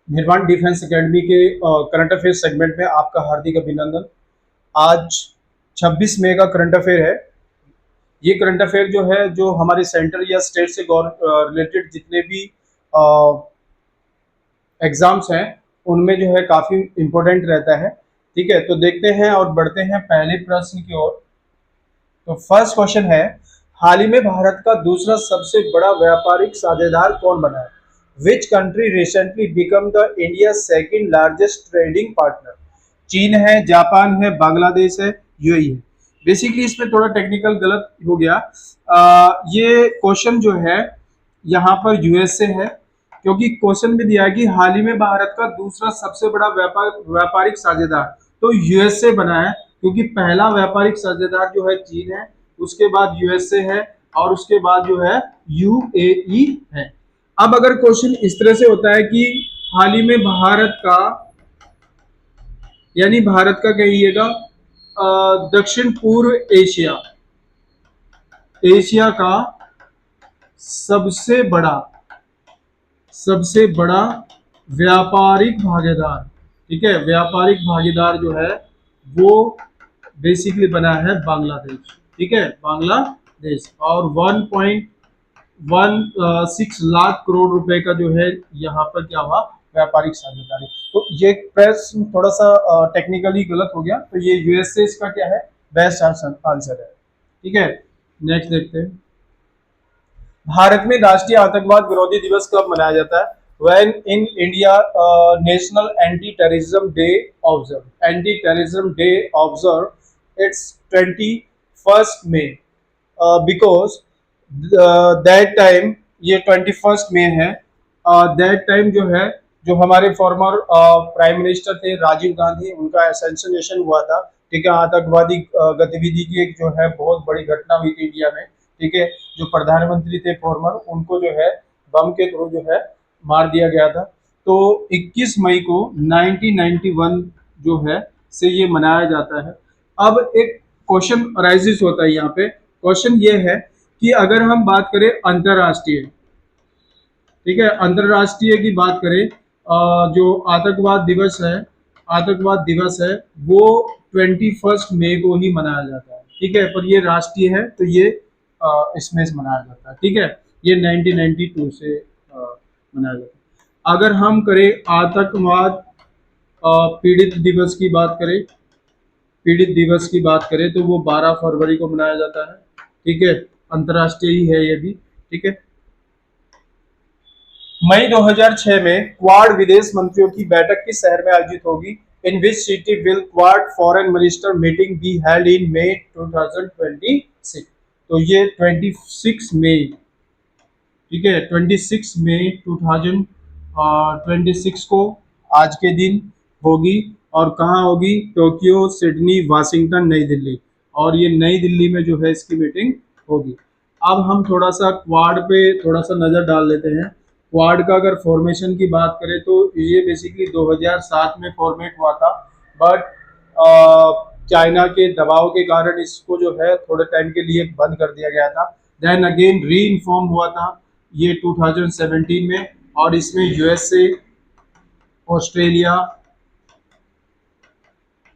निर्वाण defence academy के current affair segment में आपका हार्दिक अभिनंदन। आज 26 मई का करंट अफेयर है। ये करंट अफेयर जो है, जो हमारे सेंटर या स्टेट से रिलेटेड जितने भी एग्जाम्स हैं, उनमें जो है काफी इंपॉर्टेंट रहता है। ठीक है, तो देखते हैं और बढ़ते हैं पहले प्रश्न की ओर। तो फर्स्ट क्वेश्चन है, हाल ही में भारत का दूसरा सबसे बड़ा व्यापारिक साझेदार कौन बना है? Which country recently become the India second largest trading partner? चीन है, जापान है, बांग्लादेश है, यूएई है। बेसिकली इसमें थोड़ा टेक्निकल गलत हो गया। ये क्वेश्चन जो है यहाँ पर यूएस से है, क्योंकि क्वेश्चन में दिया है कि हाल ही में भारत का दूसरा सबसे बड़ा व्यापारिक साझेदार, तो यूएस से बना है, क्योंकि पहला व्यापारिक साझेदार जो है चीन है, उसके बाद यूएसए है, और उसके बाद जो है यूएई है। अब अगर क्वेश्चन इस तरह से होता है कि हाल ही में भारत का, यानी भारत का कहिएगा दक्षिण पूर्व एशिया, एशिया का सबसे बड़ा व्यापारिक भागीदार, ठीक है, व्यापारिक भागीदार जो है वो बेसिकली बना है बांग्लादेश। ठीक है, बांग्लादेश, और 1.16 लाख करोड़ रुपए का जो है यहाँ पर क्या हुआ, व्यापारिक साझेदारी। तो ये प्रश्न थोड़ा सा टेक्निकली गलत हो गया, तो ये यूएसए इसका क्या है, बेस्ट आंसर है। ठीक है, नेक्स्ट देखते हैं। भारत में राष्ट्रीय आतंकवाद विरोधी दिवस कब मनाया जाता है? When in India National Anti-Terrorism Day observed. Anti-Terrorism Day observed. It's 21st May. Because that time, ये 21st May है। That time जो है, जो हमारे फॉर्मर प्राइम मिनिस्टर थे राजीव गांधी, उनका असैसिनेशन हुआ था। ठीक है, आतंकवादी गतिविधि की एक जो है बहुत बड़ी घटना हुई थी इंडिया में। ठीक है, जो प्रधानमंत्री थे फॉर्मर, उनको जो है बम के थ्रू जो है मार दिया गया था। तो 21 मई को 1991 जो है से ये मनाया जाता है। अब एक क्वेश्चन अराइजिस होता है यहाँ पे। क्वेश्चन ये है कि अगर हम बात करें अंतरराष्ट्रीय, ठीक है, अंतरराष्ट्रीय की बात करें, जो आतंकवाद दिवस है वो 21 मई को ही मनाया जाता है। ठीक है, पर ये राष्ट्रीय है, तो ये इसमें से मनाया जाता है। ठीक है, ये 1992 से मनाया जाता है। अगर हम करें आतंकवाद पीड़ित दिवस की बात करें तो वो 12 फरवरी को मनाया जाता है। ठीक है, अंतरराष्ट्रीय ही है ये भी। ठीक है, मई 2006 में क्वाड विदेश मंत्रियों की बैठक किस शहर में आयोजित होगी? In which city will Quad foreign minister meeting be held in May 2026? तो ये 26 मई, ठीक है, 26 मई 2026 को आज के दिन होगी। और कहाँ होगी? टोक्यो, सिडनी, वाशिंगटन, नई दिल्ली। और ये नई दिल्ली में जो है इसकी मीटिंग होगी। अब हम थोड़ा सा क्वाड पे थोड़ा सा नज़र डाल लेते हैं। क्वाड का अगर फॉर्मेशन की बात करें तो ये बेसिकली 2007 में फॉर्मेट हुआ था, बट चाइना के दबाव के कारण इसको जो है थोड़े टाइम के लिए बंद कर दिया गया था। देन अगेन री इन्फॉर्म हुआ था ये 2017 में, और इसमें यूएसए, ऑस्ट्रेलिया,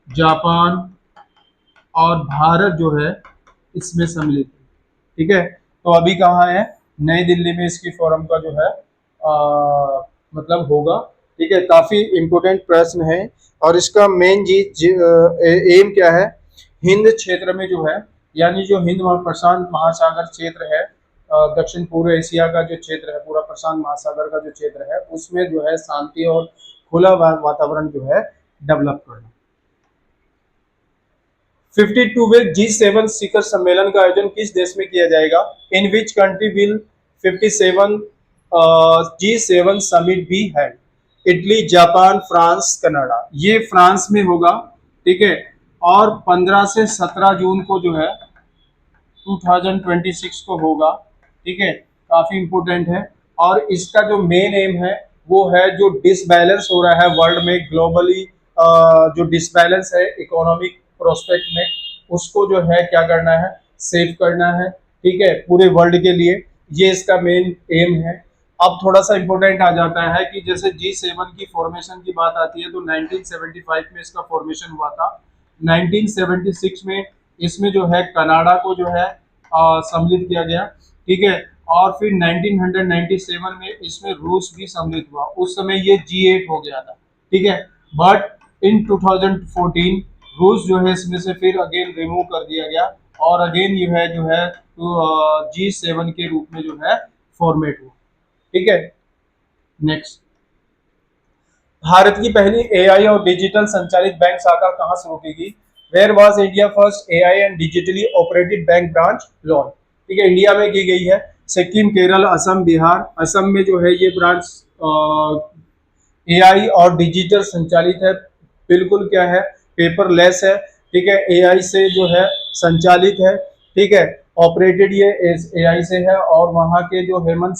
जापान और भारत जो है इसमें सम्मिलित है। ठीक है, तो अभी कहाँ है? नई दिल्ली में इसकी फोरम का जो है मतलब होगा। ठीक है, काफी इंपोर्टेंट प्रश्न है, और इसका मेन एम क्या है? हिंद क्षेत्र में जो है, यानी जो हिंद प्रशांत महासागर क्षेत्र है, दक्षिण पूर्व एशिया का जो क्षेत्र है, पूरा प्रशांत महासागर का जो क्षेत्र है, उसमें जो है शांति और खुला वातावरण जो है डेवलप करना। 52वें G7 शिखर सम्मेलन का आयोजन किस देश में किया जाएगा? In which country will 57 G7 summit be held? Italy, Japan, France, Canada. ये फ्रांस में होगा। ठीक है, और 15 से 17 जून को जो है 2026 को होगा। ठीक है, काफी इंपोर्टेंट है। और इसका जो मेन एम है वो है, जो डिसबैलेंस हो रहा है वर्ल्ड में ग्लोबली, जो डिसबैलेंस है इकोनॉमिक प्रोस्पेक्ट में, उसको जो है क्या करना है? सेव करना है। ठीक है, पूरे वर्ल्ड के लिए ये इसका मेन एम है। अब थोड़ा सा इंपॉर्टेंट आ जाता है कि जैसे G7 की फॉर्मेशन की बात आती है तो 1975 में इसका फॉर्मेशन हुआ था। 1976 में इसमें जो है कनाडा को जो है सम्मिलित किया गया, ठीक है। और फिर 1997 में इसमें रूस भी सम्मिलित हुआ, उस समय ये G8 हो गया था, ठीक है। बट इन 2014 रूस जो है इसमें से फिर अगेन रिमूव कर दिया गया और अगेन जो है तो G7 के रूप में जो है फॉर्मेट हुआ, ठीक है। नेक्स्ट, भारत की पहली एआई और डिजिटल संचालित बैंक शाखा कहां शुरू की गई? Where was India first AI and digitally operated bank branch launch? ठीक है, इंडिया में की गई है। सिक्किम, केरल, असम, बिहार। असम में जो है ये ब्रांच एआई और डिजिटल संचालित है, बिल्कुल क्या है, पेपरलेस है, ठीक है। एआई से जो है संचालित है, ठीक है। ऑपरेटेड ये एआई से है और वहाँ के जो हेमंत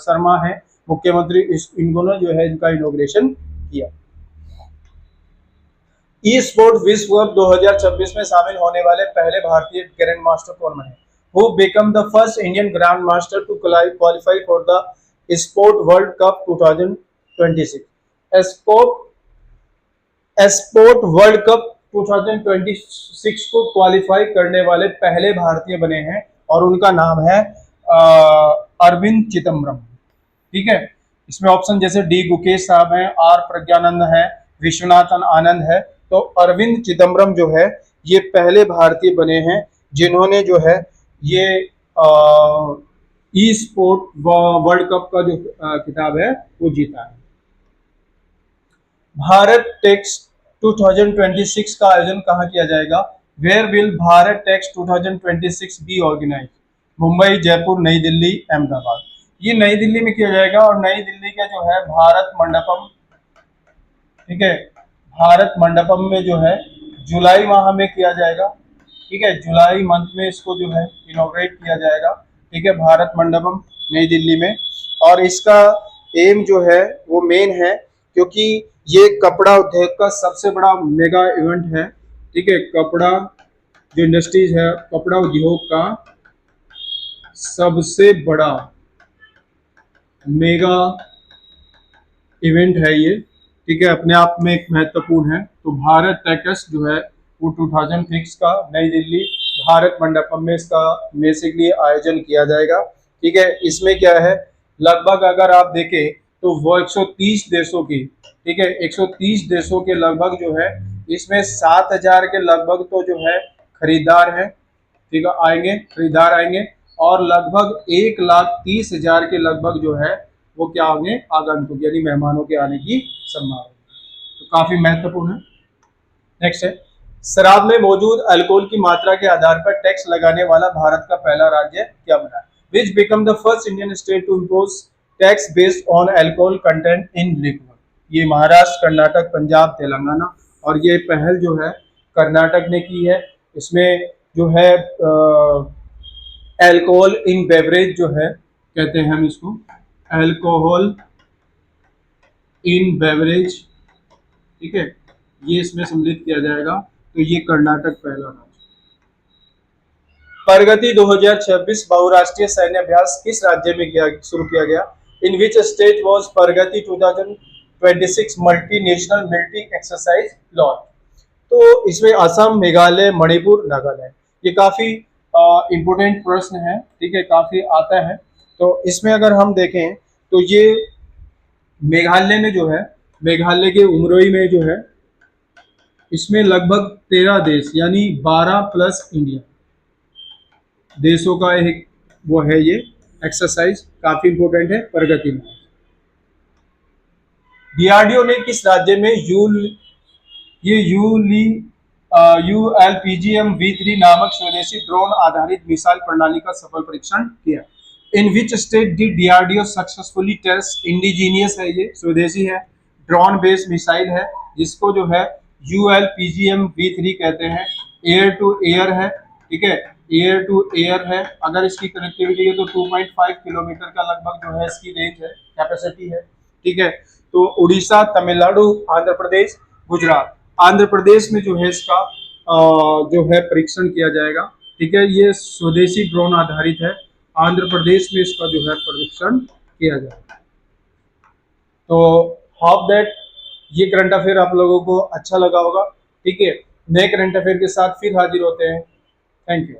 शर्मा है मुख्यमंत्री, इनको ना जो है इनका इनॉग्रेशन किया। ई स्पोर्ट विश्व कप 2026 में शामिल होने वाले पहले भारतीय ग्रैंड मास्टर कौन बने? Who become the first Indian Grand Master to qualify for the Sport World Cup 2026? Sport world cup 2026 को क्वालिफाई करने वाले पहले भारतीय बने हैं और उनका नाम है अरविंद चिदम्बरम, ठीक है। इसमें ऑप्शन जैसे डी गुकेश साहब हैं, आर प्रज्ञानंद है, विश्वनाथन आनंद है। तो अरविंद चिदम्बरम जो है ये पहले भारतीय बने हैं जिन्होंने जो है ये ई स्पोर्ट वर्ल्ड कप का जो खिताब है वो जीता है। भारत टेक्स 2026 का आयोजन कहाँ किया जाएगा? Where will Bharat Tex 2026 be organise? Mumbai, Jaipur, Nai Delhi, Ahmedabad. ये नई दिल्ली में किया जाएगा और नई दिल्ली का जो है भारत मंडपम, ठीक है, भारत मंडपम में जो है जुलाई माह में किया जाएगा, ठीक है। जुलाई मंथ में इसको जो है इनॉग्रेट किया जाएगा, ठीक है, भारत मंडपम नई दिल्ली में। और इसका एम जो है वो मेन है क्योंकि ये कपड़ा उद्योग का सबसे बड़ा मेगा इवेंट है, ठीक है। कपड़ा जो इंडस्ट्रीज है, कपड़ा उद्योग का सबसे बड़ा मेगा इवेंट है ये, ठीक है, अपने आप में एक महत्वपूर्ण है। तो भारत टेक्स जो है वो 2006 का नई दिल्ली भारत मंडपम में इसका बेसिकली आयोजन किया जाएगा, ठीक है। इसमें क्या है, लगभग अगर आप देखें तो वो 130 देशों की, ठीक है, 130 देशों के लगभग जो है इसमें 7000 के लगभग तो जो है खरीदार है, ठीक है, आएंगे, खरीदार आएंगे और लगभग 1,30,000 के लगभग जो है वो क्या होंगे, आगंतुक यानी मेहमानों के आने की संभावना, तो काफी महत्वपूर्ण है। नेक्स्ट है, शराब में मौजूद अल्कोहल की मात्रा के आधार पर टैक्स लगाने वाला भारत का पहला राज्य क्या बना? Which become the first Indian state to impose tax based on alcohol content in liquid? ये महाराष्ट्र, कर्नाटक, पंजाब, तेलंगाना। और ये पहल जो है कर्नाटक ने की है। इसमें जो है अल्कोहल इन बेवरेज जो है, कहते हैं हम इसको अल्कोहल इन बेवरेज, ठीक है, ये इसमें सम्मिलित किया जाएगा। तो ये कर्नाटक पहला राज्य। प्रगति 2026 बहुराष्ट्रीय सैन्य अभ्यास किस राज्य में शुरू किया गया? In which state was Pragati 2026 multinational military exercise launch? तो इसमें असम, मेघालय, मणिपुर, नागालैंड। ये काफी इंपोर्टेंट प्रश्न है, ठीक है, काफी आता है। तो इसमें अगर हम देखें तो ये मेघालय में जो है, मेघालय के उमरोई में जो है, इसमें लगभग 13 देश यानी 12 प्लस इंडिया देशों का एक वो है ये एक्सरसाइज, काफी इंपोर्टेंट है प्रगति में। डीआरडीओ ने किस राज्य में ULPGM V3 नामक स्वदेशी ड्रोन आधारित मिसाइल प्रणाली का सफल परीक्षण किया? In which state D DRDO successfully test indigenous है, ये स्वदेशी है, ड्रोन बेस्ड मिसाइल है जिसको जो है ULPGM V3 कहते हैं। एयर टू एयर है, ठीक है, एयर टू एयर है। अगर इसकी कनेक्टिविटी है तो 2.5 किलोमीटर का लगभग जो है इसकी रेंज है, कैपेसिटी है, ठीक है। तो उड़ीसा, तमिलनाडु, आंध्र प्रदेश, गुजरात। आंध्र प्रदेश में जो है इसका जो है परीक्षण किया जाएगा, ठीक है। ये स्वदेशी ड्रोन आधारित है, आंध्र प्रदेश में इसका जो है परीक्षण किया जाएगा। तो होप दैट ये करंट अफेयर आप लोगों को अच्छा लगा होगा। ठीक है, नए करंट अफेयर के साथ फिर हाजिर होते हैं। Thank you.